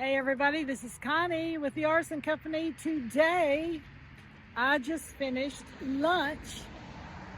Hey everybody, this is Connie with the Artisan Company. Today, I just finished lunch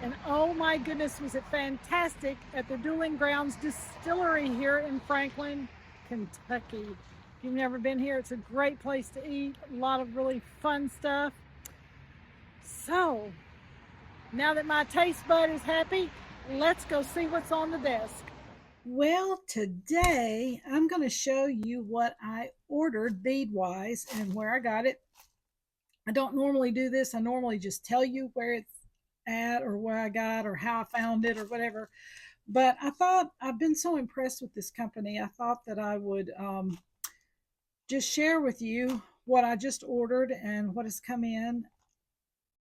and oh my goodness, was it fantastic at the Dueling Grounds Distillery here in Franklin, Kentucky. If you've never been here, it's a great place to eat, a lot of really fun stuff. So, now that my taste bud is happy, let's go see what's on the desk. Well, today I'm going to show you what I ordered bead-wise and where I got it. I don't normally do this. I normally just tell you where it's at or where I got or how I found it or whatever. But I thought I've been so impressed with this company. I thought that I would just share with you what I just ordered and what has come in.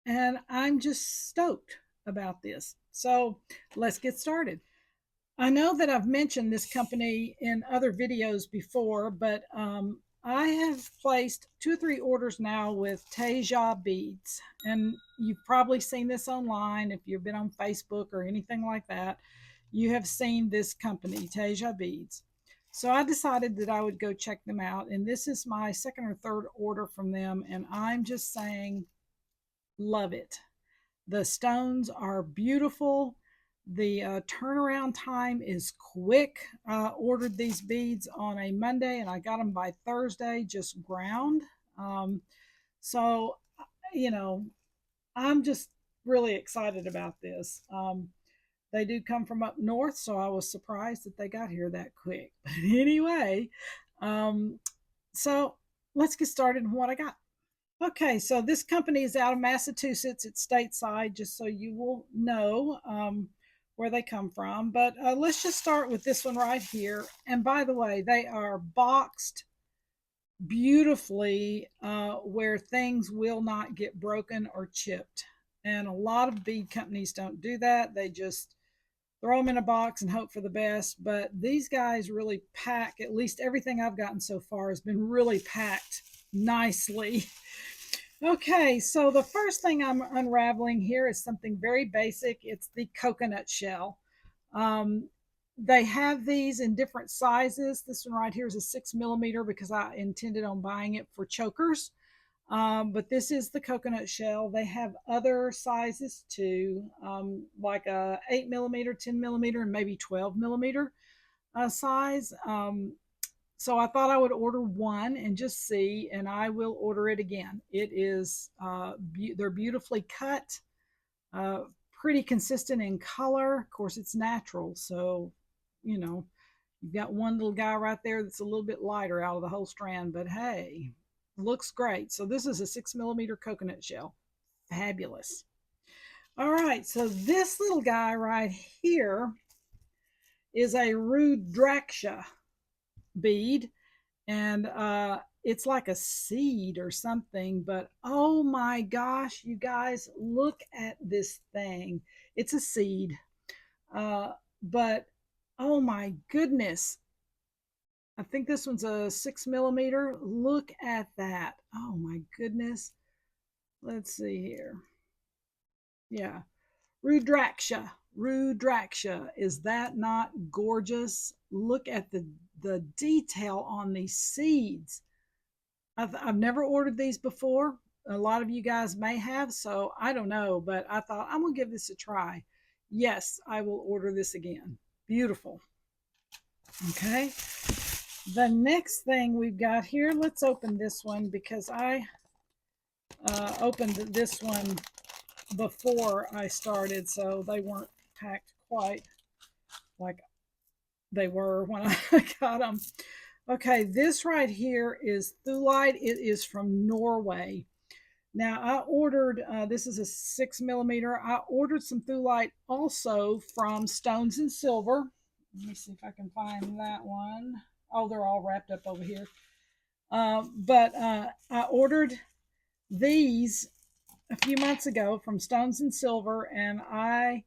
And I'm just stoked about this. So let's get started. I know that I've mentioned this company in other videos before, but I have placed 2 or 3 orders now with Tejas Beads. And you've probably seen this online. If you've been on Facebook or anything like that, you have seen this company, Tejas Beads. So I decided that I would go check them out. And this is my 2nd or 3rd order from them. And I'm just saying, love it. The stones are beautiful. The turnaround time is quick. I ordered these beads on a Monday and I got them by Thursday, just ground. So, you know, I'm just really excited about this. They do come from up north, so I was surprised that they got here that quick. But anyway, so let's get started on what I got. Okay, so this company is out of Massachusetts. It's stateside, just so you will know where they come from. But let's just start with this one right here. And by the way, they are boxed beautifully where things will not get broken or chipped. And a lot of bead companies don't do that. They just throw them in a box and hope for the best. But these guys really pack, at least everything I've gotten so far has been really packed nicely. Okay, so the first thing I'm unraveling here is something very basic. It's the coconut shell. They have these in different sizes. This one right here is a 6mm because I intended on buying it for chokers. But this is the coconut shell. They have other sizes too, like a 8mm, 10mm, and maybe 12mm size. So I thought I would order one and just see, and I will order it again. It is, they're beautifully cut, pretty consistent in color. Of course, it's natural. So, you know, you've got one little guy right there that's a little bit lighter out of the whole strand, but hey, looks great. So this is a 6mm coconut shell. Fabulous. All right, so this little guy right here is a Rhodochrosite bead, and it's like a seed or something, but oh my gosh, you guys, look at this thing. It's a seed, but oh my goodness, I think this one's a 6mm. Look at that. Oh my goodness. Let's see here. Yeah, Rhodochrosite. Is that not gorgeous? Look at the detail on these seeds. I've never ordered these before. A lot of you guys may have, so I don't know, but I thought I'm gonna give this a try. Yes, I will order this again. Beautiful. Okay, the next thing we've got here, let's open this one because I opened this one before I started, so they weren't packed quite like they were when I got them. Okay, this right here is Thulite. It is from Norway. Now I ordered, this is a 6mm. I ordered some Thulite also from Stones and Silver. Let me see if I can find that one. Oh, they're all wrapped up over here. But I ordered these a few months ago from Stones and Silver, and I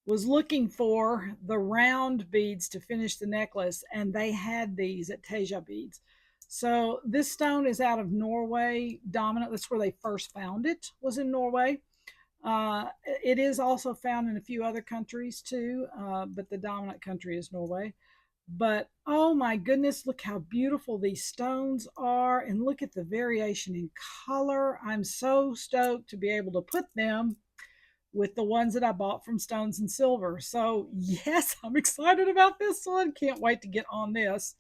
was looking for the round beads to finish the necklace, and they had these at Tejas Beads. So this stone is out of Norway, dominant. That's where they first found it, was in Norway. It is also found in a few other countries too, but the dominant country is Norway. But oh my goodness, look how beautiful these stones are, and look at the variation in color. I'm so stoked to be able to put them with the ones that I bought from Stones and Silver. So yes, I'm excited about this one. Can't wait to get on this.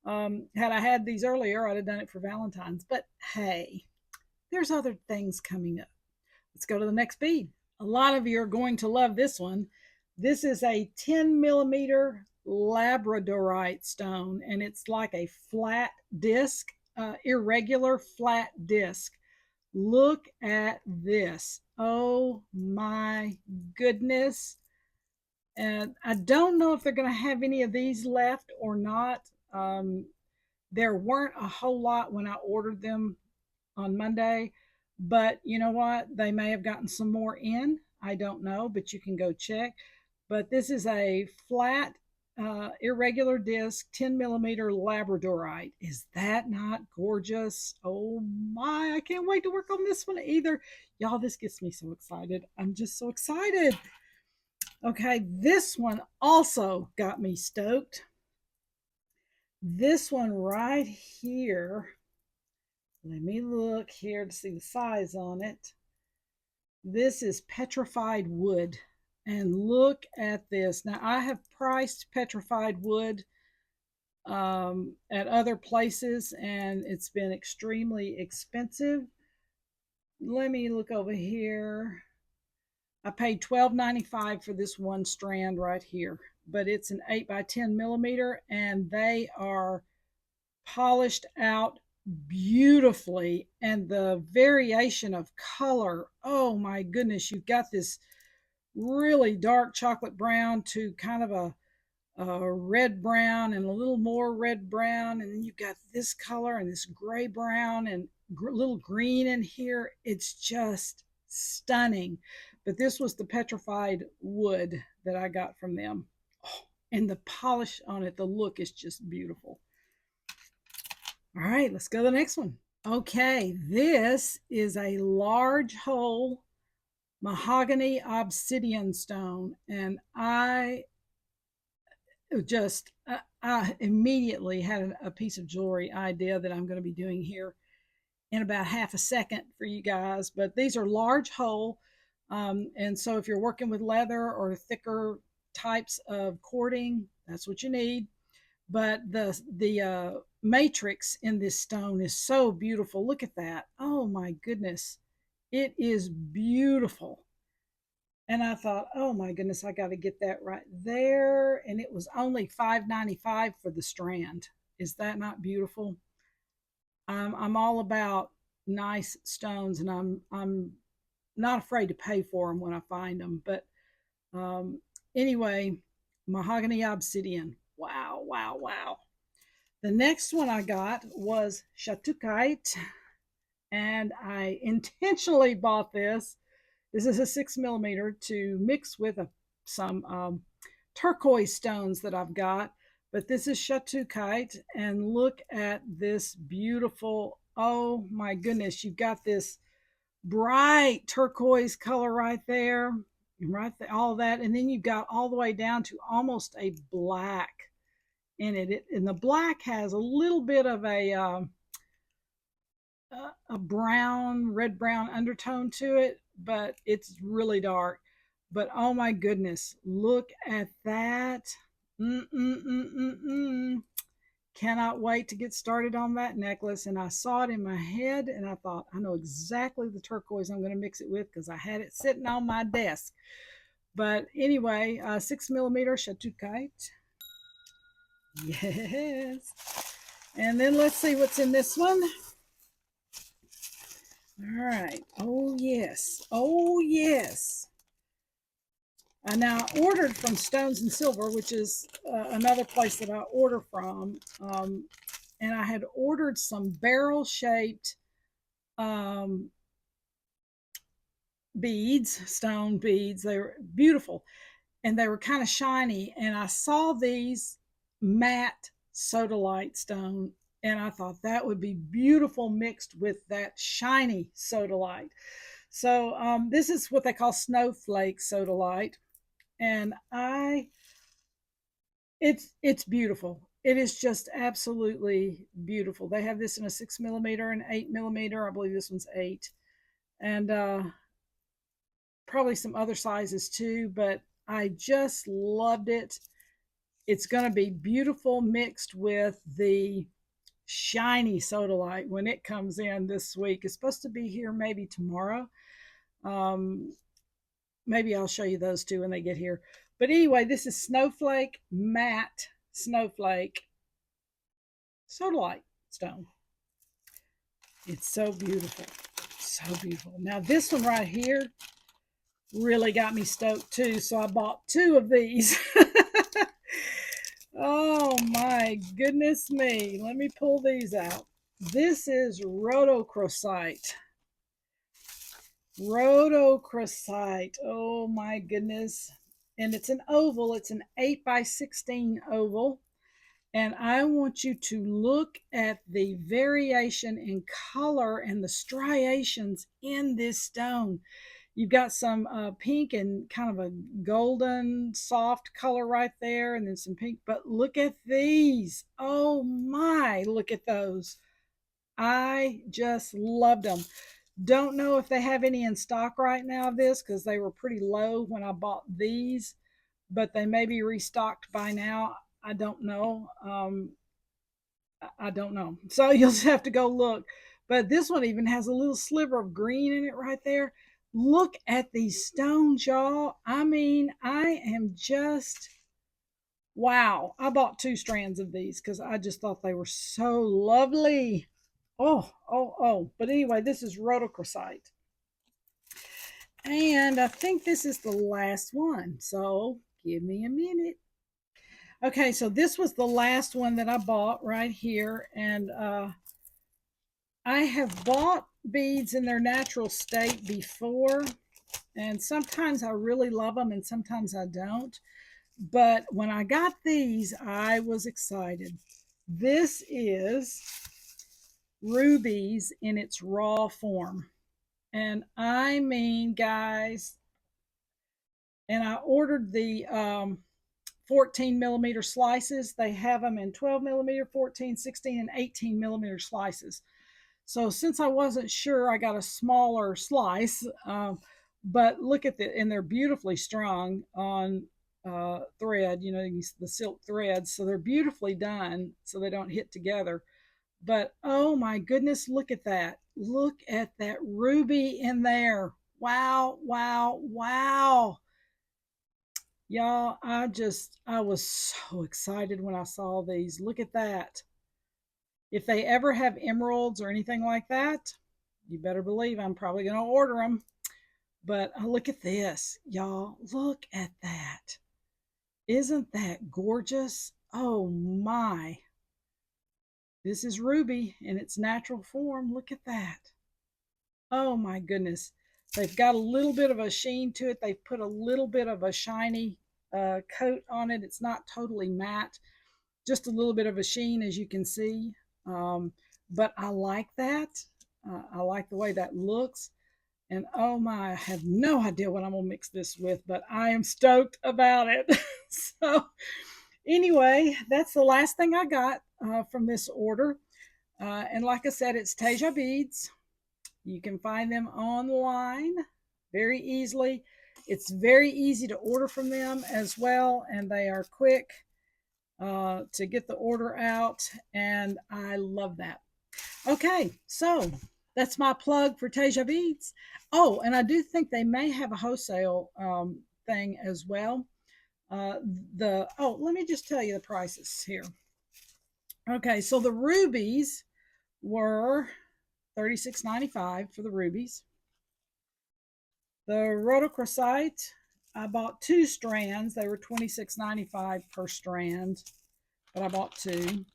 Had I had these earlier, I'd have done it for Valentine's. But hey, there's other things coming up. Let's go to the next bead. A lot of you are going to love this one. This is a 10 millimeter Labradorite stone, and it's like a flat disc, irregular flat disc. Look at this. Oh my goodness. And I don't know if they're going to have any of these left or not. There weren't a whole lot when I ordered them on Monday, but you know what? They may have gotten some more in. I don't know, but you can go check. But this is a flat, irregular disc, 10 millimeter Labradorite. Is that not gorgeous? Oh my, I can't wait to work on this one either. Y'all, this gets me so excited. I'm just so excited. Okay, this one also got me stoked. This one right here, let me look here to see the size on it. This is petrified wood. And look at this. Now, I have priced petrified wood at other places, and it's been extremely expensive. Let me look over here. I paid $12.95 for this one strand right here, but it's an 8 by 10 millimeter, and they are polished out beautifully. And the variation of color, oh my goodness, you've got this really dark chocolate brown to kind of a red brown and a little more red brown, and then you've got this color and this gray brown and little green in here. It's just stunning. But this was the petrified wood that I got from them. Oh, and the polish on it, the look is just beautiful. All right, let's go to the next one. Okay, this is a large hole mahogany obsidian stone, and I immediately had a piece of jewelry idea that I'm going to be doing here in about half a second for you guys. But these are large hole, and so if you're working with leather or thicker types of cording, that's what you need. But the matrix in this stone is so beautiful. Look at that. Oh my goodness, it is beautiful. And I thought, oh my goodness, I got to get that right there. And it was only $5.95 for the strand. Is that not beautiful? I'm all about nice stones, and I'm not afraid to pay for them when I find them. But anyway, mahogany obsidian. Wow, wow, wow. The next one I got was Shattuckite, and I intentionally bought this. This is a 6 millimeter to mix with some turquoise stones that I've got. But this is Shattuckite, and look at this beautiful, oh my goodness, you've got this bright turquoise color right there, right there, all that. And then you've got all the way down to almost a black in it. And the black has a little bit of a brown, red brown undertone to it, but it's really dark. But oh my goodness, look at that. Mm-mm-mm-mm-mm. Cannot wait to get started on that necklace. And I saw it in my head, and I thought, I know exactly the turquoise I'm going to mix it with because I had it sitting on my desk. But anyway, 6 millimeter Shattuckite. Yes. And then let's see what's in this one. All right. Oh, yes. Oh, yes. Now, I ordered from Stones and Silver, which is another place that I order from. And I had ordered some barrel-shaped beads, stone beads. They were beautiful, and they were kind of shiny. And I saw these matte sodalite stone, and I thought that would be beautiful mixed with that shiny sodalite. So this is what they call snowflake sodalite, and It's beautiful. It is just absolutely beautiful. They have this in a 6 millimeter and 8 millimeter. I believe this one's 8, and probably some other sizes too. But I just loved it. It's going to be beautiful mixed with the shiny sodalite when it comes in this week. It's supposed to be here maybe tomorrow. Um, Maybe I'll show you those two when they get here. But anyway, this is snowflake, matte snowflake sodalite stone. It's so beautiful. So beautiful. Now this one right here really got me stoked too. So I bought 2 of these. Oh my goodness me. Let me pull these out. This is Rhodochrosite. Rhodochrosite. Oh my goodness. And it's an oval. It's an 8x16 oval. And I want you to look at the variation in color and the striations in this stone. You've got some pink and kind of a golden soft color right there, and then some pink. But look at these. Oh my, look at those. I just loved them. Don't know if they have any in stock right now of this because they were pretty low when I bought these, but they may be restocked by now. I don't know. I don't know. So you'll just have to go look. But this one even has a little sliver of green in it right there. Look at these stones, y'all. I mean, I am just wow. I bought 2 strands of these because I just thought they were so lovely. Oh, oh, oh. But anyway, this is Rhodochrosite. And I think this is the last one. So give me a minute. Okay, so this was the last one that I bought right here. And I have bought beads in their natural state before. And sometimes I really love them and sometimes I don't. But when I got these, I was excited. This is rubies in its raw form. And I mean, guys, and I ordered the 14 millimeter slices. They have them in 12 millimeter, 14, 16, and 18 millimeter slices. So since I wasn't sure, I got a smaller slice. But look at and they're beautifully strung on thread, you know, the silk threads. So they're beautifully done so they don't hit together. But oh my goodness, look at that. Look at that ruby in there. Wow, wow, wow. Y'all, I was so excited when I saw these. Look at that. If they ever have emeralds or anything like that, you better believe I'm probably going to order them. But look at this, y'all. Look at that. Isn't that gorgeous? Oh my. This is ruby in its natural form. Look at that. Oh my goodness. They've got a little bit of a sheen to it. They've put a little bit of a shiny coat on it. It's not totally matte, just a little bit of a sheen, as you can see. But I like that. I like the way that looks. And oh my, I have no idea what I'm going to mix this with, but I am stoked about it. So anyway, that's the last thing I got from this order. And like I said, it's Tejas Beads. You can find them online very easily. It's very easy to order from them as well, and they are quick to get the order out, and I love that. Okay, so that's my plug for Tejas Beads. Oh, and I do think they may have a wholesale thing as well. Let me just tell you the prices here. Okay, so the rubies were $36.95 for the rubies. The Rhodochrosite, I bought 2 strands. They were $26.95 per strand, but I bought 2.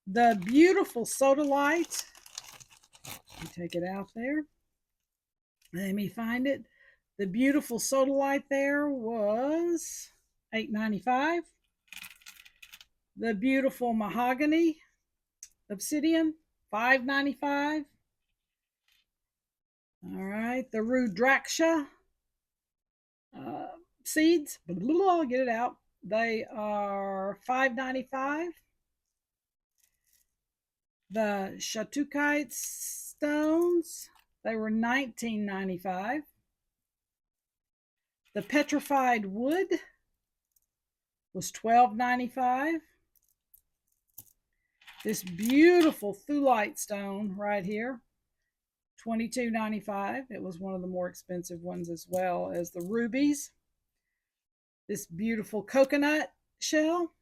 The beautiful sodalite, let me take it out there. Let me find it. The beautiful sodalite there was $8.95. The beautiful mahogany obsidian, $5.95. All right, the Rhodochrosite seeds, blah, blah, blah, get it out. They are $5.95. The Shattuckite stones, they were $19.95. The Petrified wood was $12.95. This beautiful Thulite stone right here, $22.95. It was one of the more expensive ones, as well as the rubies. This beautiful coconut shell,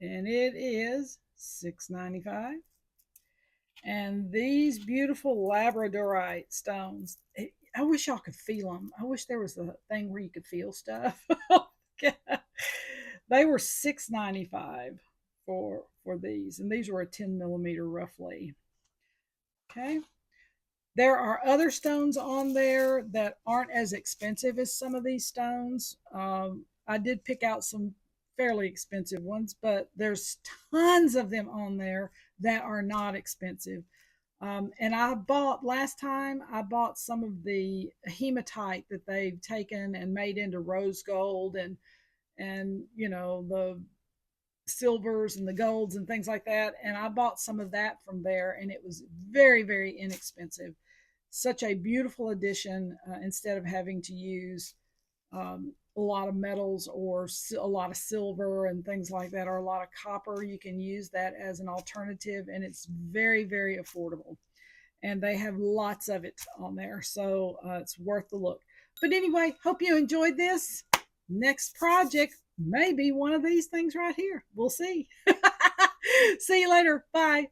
and it is $6.95. And these beautiful Labradorite stones. I wish y'all could feel them. I wish there was a thing where you could feel stuff. They were $6.95 for these, and these were a 10 millimeter roughly. Okay. There are other stones on there that aren't as expensive as some of these stones. I did pick out some fairly expensive ones, but there's tons of them on there that are not expensive. And I bought last time, I bought some of the hematite that they've taken and made into rose gold, and you know, the silvers and the golds and things like that. And I bought some of that from there, and it was very, very inexpensive. Such a beautiful addition, instead of having to use a lot of metals or a lot of silver and things like that, or a lot of copper. You can use that as an alternative, and it's very, very affordable. And they have lots of it on there, so it's worth the look. But anyway, hope you enjoyed this. Next project may be one of these things right here. We'll see. See you later. Bye.